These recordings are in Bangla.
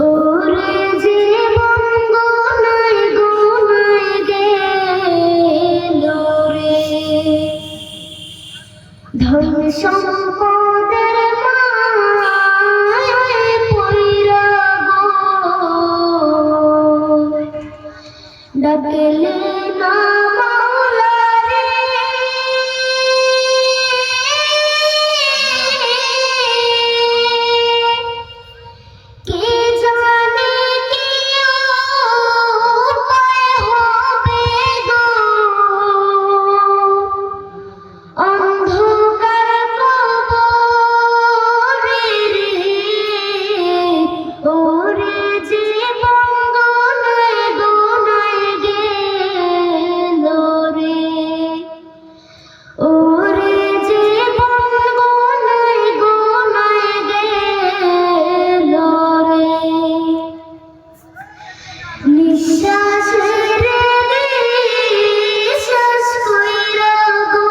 ওরে জীবন গোনায় গোনায় গেল রে, ধন সম্পদের মায়ায় পইরা গো, ডাকলে না মাওলা রে, কে জানে কি উপায় হবে গো, অন্ধকার কবরে রে, ওরে জীবন গোনায় গোনায় গেল রে, ওরে জীবন গোনায় গোনায় গেল রে, নিঃশ্বাসের নিঃশ্বাস কইরা গো,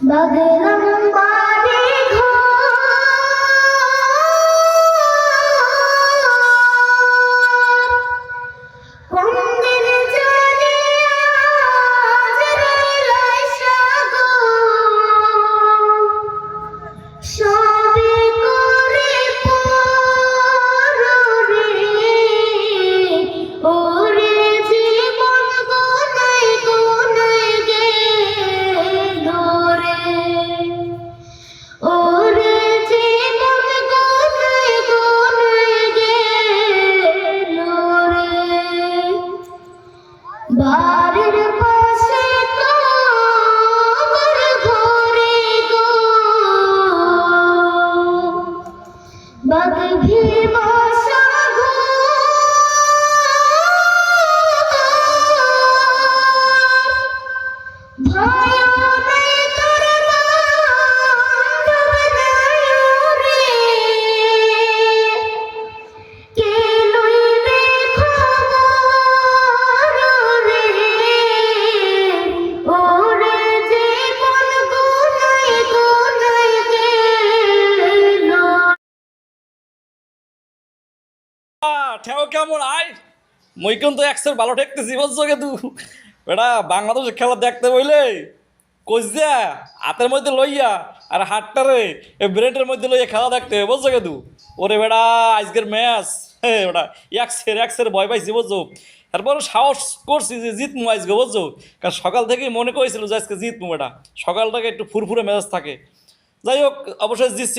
বাঁধলাম বাড়ি ঘর, কোন দিন জানি আজ রইলাইসা গো, সবে করে পর রে, ওরে জীবন গোনায় গোনায় গেল রে, ওরে জীবন গোনায় গোনায় গেল রে, বাড়ির পাশে তোমার ঘরে গো, বাঁধবি বাসা ঘর, ভয় নাই তোর বান্ধব নাই রে, কে লইবে খবর রে, ওরে জীবন গোনায় গোনায় গেল। ঠেও কেমন আয় মই কিন্তু একশোর ভালো ঠেকতেছি বুঝছো কিন্তু বেটা বাংলাদেশের খেলা দেখতে বইলে কইজা হাতের মধ্যে লইয়া আর হাতটারে এই ব্রেডের মধ্যে লইয়া খেলা দেখতে হবে বুঝছো কিন্তু ওরে বেটা আজকের ম্যাচ বেটা একশের ভয় পাইছি বুঝছো, তারপরে সাহস করছি যে জিতমু আজকে বুঝছো, কারণ সকাল থেকেই মনে করেছিল যে আজকে জিতমু, বেটা সকালটাকে একটু ফুরফুরে মেজাজ থাকে, যাই হোক অবশ্যই জিতছি।